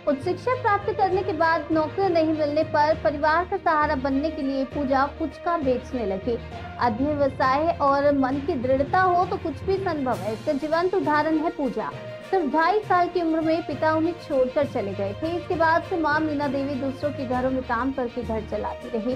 उच्च शिक्षा प्राप्त करने के बाद नौकरी नहीं मिलने पर परिवार का सहारा बनने के लिए पूजा फुचका बेचने लगी। अध्ययन व्यवसाय और मन की दृढ़ता हो तो कुछ भी संभव है। इसका जीवंत उदाहरण है पूजा। सिर्फ 2.5 साल की उम्र में पिता उन्हें छोड़कर चले गए थे। इसके बाद से मां मीना देवी दूसरों के घरों में काम करके घर चलाती रही।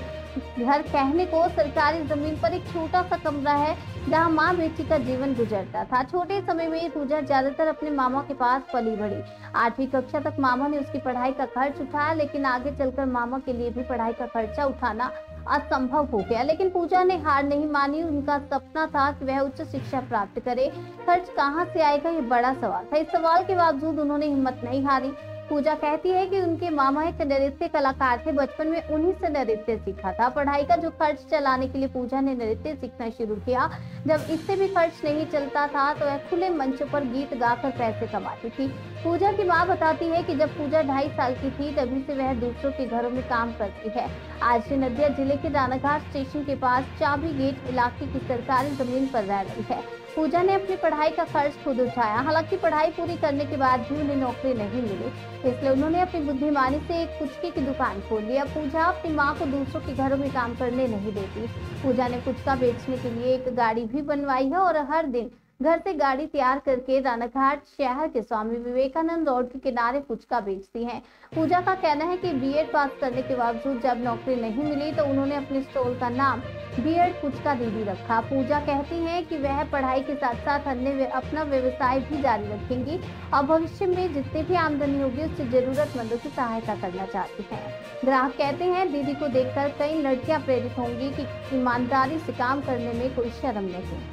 घर कहने को सरकारी जमीन पर एक छोटा सा कमरा है जहां मां बेटी का जीवन गुजरता था। छोटे समय में पूजा ज्यादातर अपने मामा के पास पली बढ़ी। 8वीं कक्षा तक मामा ने उसकी पढ़ाई का खर्च उठाया, लेकिन आगे चलकर मामा के लिए भी पढ़ाई का खर्चा उठाना असंभव हो गया। लेकिन पूजा ने हार नहीं मानी। उनका सपना था कि वह उच्च शिक्षा प्राप्त करे। खर्च कहां से आएगा, ये बड़ा सवाल था। इस सवाल के बावजूद उन्होंने हिम्मत नहीं हारी। पूजा कहती है कि उनके मामा एक नृत्य कलाकार थे। बचपन में उन्हीं से नृत्य सीखा था। पढ़ाई का जो खर्च चलाने के लिए पूजा ने नृत्य सीखना शुरू किया। जब इससे भी खर्च नहीं चलता था तो वह खुले मंचों पर गीत गाकर पैसे कमाती थी। पूजा की मां बताती है कि जब पूजा 2.5 साल की थी तभी से वह दूसरों के घरों में काम करती है। आज नदिया जिले के रानाघाट स्टेशन के पास चाबी गेट इलाके की सरकारी जमीन पर रह रही है। पूजा ने अपनी पढ़ाई का खर्च खुद उठाया। हालांकि पढ़ाई पूरी करने के बाद भी उन्हें नौकरी नहीं मिली, इसलिए उन्होंने अपनी बुद्धिमानी से एक पुचके की दुकान खोल ली। अब पूजा अपनी मां को दूसरों के घरों में काम करने नहीं देती। पूजा ने पुचका बेचने के लिए एक गाड़ी भी बनवाई है और हर दिन घर से गाड़ी तैयार करके रानाघाट शहर के स्वामी विवेकानंद रोड के किनारे पुचका बेचती हैं। पूजा का कहना है कि बीएड पास करने के बावजूद जब नौकरी नहीं मिली तो उन्होंने अपने स्टॉल का नाम बीएड पुचका दीदी रखा। पूजा कहती हैं कि वह पढ़ाई के साथ साथ अन्य अपना व्यवसाय भी जारी रखेंगी और भविष्य में जितनी भी आमदनी होगी उससे जरूरतमंदों की सहायता करना चाहती हैं। ग्राहक कहते हैं दीदी को देखकर कई लड़कियां प्रेरित होंगी कि ईमानदारी से काम करने में कोई शर्म नहीं।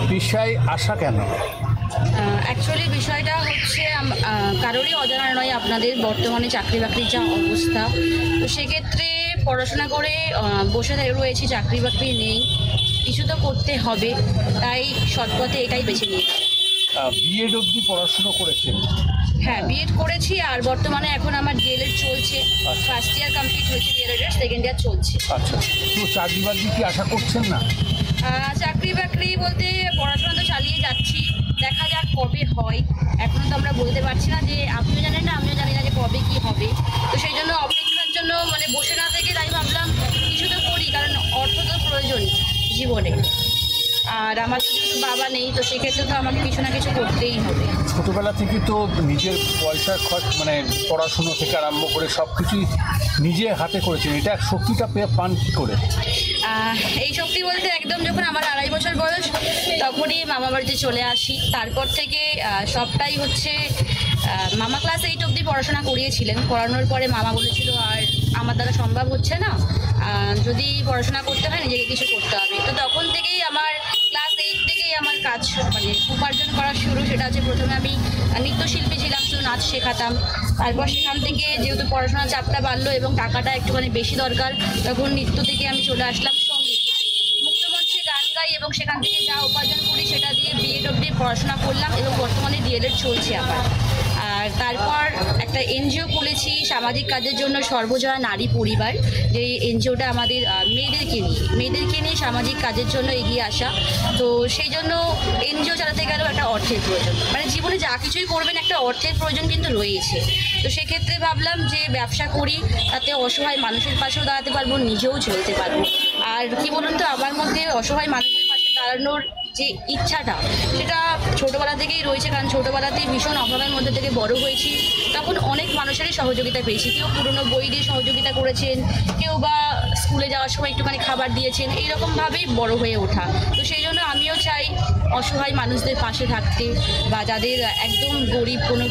বিষয় আশা কেন? অ্যাকচুয়ালি বিষয়টা হচ্ছে কারোরই অজানা নয় আপনাদের বর্তমানে চাকরি বাকরির যা অবস্থা। তো সেক্ষেত্রে পড়াশোনা করে বসে রয়েছি, চাকরি বাকরি নেই, কিছু তো করতে হবে, তাই সৎপথে এটাই বেছে নিয়েছি। বিএড অবধি পড়াশোনা করেছেন? হ্যাঁ, বিএড করেছি আর বর্তমানে এখন আমার ডিএলএড চলছে। ফার্স্ট ইয়ার কমপ্লিট হয়েছে, ডিএলএড সেকেন্ড ইয়ার চলছে। আচ্ছা, তো চাকরি বাকরি কি আশা করছেন না? চাকরি বাকরি বলতে পড়াশোনা তো চালিয়ে যাচ্ছি, দেখা যাক কবে হয়। এখনও তো আমরা বলতে পারছি না, যে আপনিও জানেন না আমিও জানি না যে কবে কি হবে। তো সেই জন্য অপেক্ষার জন্য মানে বসে না থেকে তাই ভাবলাম কিছু তো করি, কারণ অর্থ তো প্রয়োজন জীবনে। আর আমার তো যেহেতু বাবা নেই, তো সেক্ষেত্রে তো আমাকে কিছু না কিছু করতেই হবে। ছোটোবেলা থেকে তো নিজের পয়সার খরচ মানে পড়াশুনো থেকে আরম্ভ করে সব কিছুই নিজে হাতে করেছেন, এটা শক্তিটা পান কী করে? এই শক্তি বলতে একদম যখন আমার 2.5 বছর বয়স তখনই মামা বাড়িতে চলে আসি। তারপর থেকে সবটাই হচ্ছে মামা ক্লাস 8 অবধি পড়াশোনা করিয়েছিলেন। করানোর পরে মামা বলেছিল আর আমার দ্বারা সম্ভব হচ্ছে না, যদি পড়াশোনা করতে হয় নিজেকে কিছু করতে হবে। তো তখন থেকেই আমার ক্লাস 8 থেকেই আমার কাজ মানে উপার্জন করা শুরু। সেটা হচ্ছে প্রথমে আমি নৃত্যশিল্পী ছিলাম, শুধু নাচ শেখাতাম। তারপর সেখান থেকে যেহেতু পড়াশোনার চাপটা বাড়লো এবং টাকাটা একটুখানি বেশি দরকার, তখন নৃত্য থেকে আমি চলে আসলাম সঙ্গীত। মুক্তমঞ্চে গান গাই এবং সেখান থেকে যা উপার্জন করি সেটা দিয়ে বিএড অবধি পড়াশোনা করলাম এবং বর্তমানে ডিএলএড চলছে আবার। আর তারপর একটা এনজিও খুলেছি সামাজিক কাজের জন্য, সর্বজয়া নারী পরিবার। যে এনজিওটা আমাদের মেয়েদেরকে নিয়ে সামাজিক কাজের জন্য এগিয়ে আসা। তো সেই জন্য এনজিও চালাতে গেলেও একটা অর্থের প্রয়োজন, মানে জীবনে যা কিছুই করবেন একটা অর্থের প্রয়োজন কিন্তু রয়েছে। তো সেক্ষেত্রে ভাবলাম যে ব্যবসা করি, তাতে অসহায় মানুষের পাশেও দাঁড়াতে পারবো, নিজেও চলতে পারবো। আর কি বলুন তো, আমার মধ্যে অসহায় মানুষের পাশে দাঁড়ানোর যে ইচ্ছাটা সেটা ছোটোবেলা থেকেই রয়েছে, কারণ ছোটোবেলাতেই ভীষণ অভাবের মধ্যে থেকে বড় হয়েছি। তখন অনেক মানুষেরই সহযোগিতা পেয়েছি, কেউ পুরনো বই দিয়ে সহযোগিতা করেছেন, কেউ বা স্কুলে যাওয়ার সময় একটুখানি খাবার দিয়েছেন, এইরকমভাবেই বড় হয়ে ওঠা। তো সেই জন্য আমিও চাই অসহায় মানুষদের পাশে থাকতে, বা যাদের একদম গরিব কোনো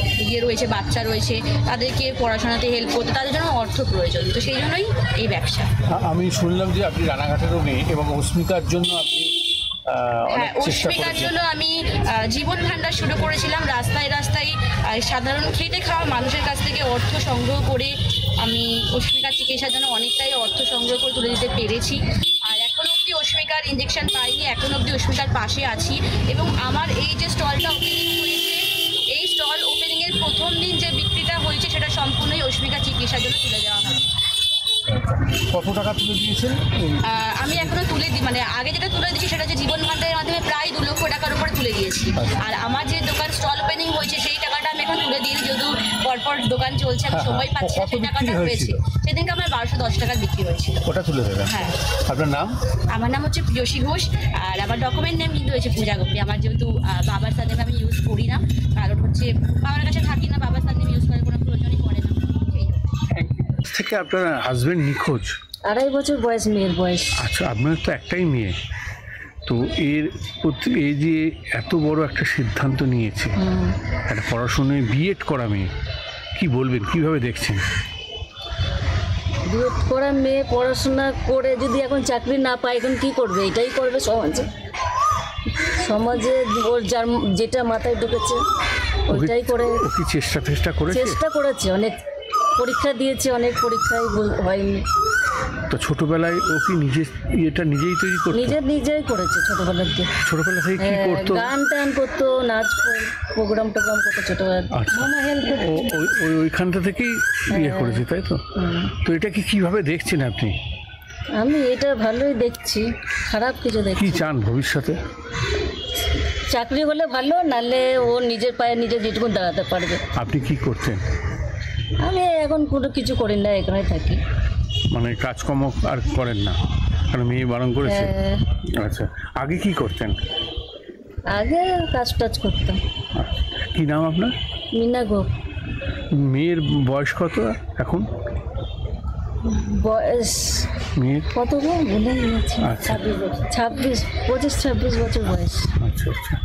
রয়েছে, বাচ্চা রয়েছে, তাদেরকে পড়াশোনাতে হেল্প করতে, তাদের জন্য অর্থ প্রয়োজন। তো সেই জন্যই এই ব্যবসা। আমি শুনলাম যে আপনি রানাঘাটেরও মেয়ে এবং অস্মিতার জন্য আপনি অস্মিকার জন্য আমি জীবন ভান্ডার শুরু করেছিলাম। রাস্তায় রাস্তায় সাধারণ খেটে খাওয়া মানুষের কাছ থেকে অর্থ সংগ্রহ করে আমি অস্মিকার চিকিৎসার জন্য অনেকটাই অর্থ সংগ্রহ করে তুলে দিতে পেরেছি। আর এখন অবধি অস্মিকার ইঞ্জেকশন পাইনি, এখন অবধি অস্মিকার পাশে আছি এবং আমার এই যে স্টলটা চিকিৎসার জন্য তুলে দেওয়া হবে। কত টাকা তুলে দিয়েছেন? আমি এখনো তুলে দিই, মানে আগে যেটা তুলে দিচ্ছি সেটা হচ্ছে জীবন ভান্ডারের মাধ্যমে প্রায় 2 লক্ষ টাকার উপরে তুলে দিয়েছি। আর আমার যে দোকান স্টল ওপেনিং হয়েছে সেই টাকাটা আমি এখন তুলে দিই, যেহেতু পরপর দোকান চলছে, আমি সময় পাচ্ছি না, সেই টাকাটা হয়েছে। সেদিনকে আমার 1210 টাকা বিক্রি হয়েছিল। ওটা তুলে দেবেন? হ্যাঁ। আপনার নাম? আমার নাম হচ্ছে প্রিয়সী ঘোষ, আর আমার ডকুমেন্ট নেম কিন্তু হয়েছে পূজা গোপী। আমার যেহেতু বাবার সাথে আমি ইউজ করি না, কারণ হচ্ছে বাবার কাছে থাকি না, বাবার সাথে ইউজ করার কোনো প্রয়োজনই পড়ে না। থেকে আপনার হাজবেন্ড নিখোঁজ? 2.5 বছর বয়স, মেয়ের বয়স। আচ্ছা, আপনার তো একটাই মেয়ে, তো এই যে এত বড় একটা সিদ্ধান্ত নিয়েছে, একটা পড়াশোনায় বিএড করা মেয়ে, কি বলবেন, কিভাবে দেখছেন? বিএড করা মেয়ে পড়াশোনা করে যদি এখন চাকরি না পায়, এখন কি করবে? এটাই করবে সমাজে। সমাজে ওর যেটা মাথায় ঢুকেছে ওইটাই করে। ও কি চেষ্টা করেছে? অনেক পরীক্ষা দিয়েছে, অনেক পরীক্ষায় হয়নি। তো ছোটবেলায় ও কি নিজেই তৈরি করতো? নিজেই করেছে ছোটবেলা থেকে কি করতো? গান টান করতো, নাচ প্রোগ্রাম টোগ্রাম করতো ছোটবেলা। মামা হেল্প করতো। ওইখানটা থেকেই করেছে, তাই তো? তো এটাকে কিভাবে দেখছেন আপনি? আমি এটা ভালোই দেখছি, খারাপ কিছু দেখছি। কি চান ভবিষ্যতে? চাকরি হলে ভালো, নাহলে ও নিজের পায়ে নিজে যেটুকু দাঁড়াতে পারবে। আপনি কি করতেন? আমি এখন কোনো কিছু করি না, এখানে থাকি। মানে কাজকর্ম আর করেন না, কারণ মেয়ে বারণ করেছে? আচ্ছা, আগে কি করতেন? আগে কাজ টাজ করতাম। কি নাম আপনার? মিনা গো। মেয়ের বয়স কত এখন? বয়স মেয়ের কত গো ভুলে গেছি। আচ্ছা। 26 বছর বয়স। আচ্ছা আচ্ছা।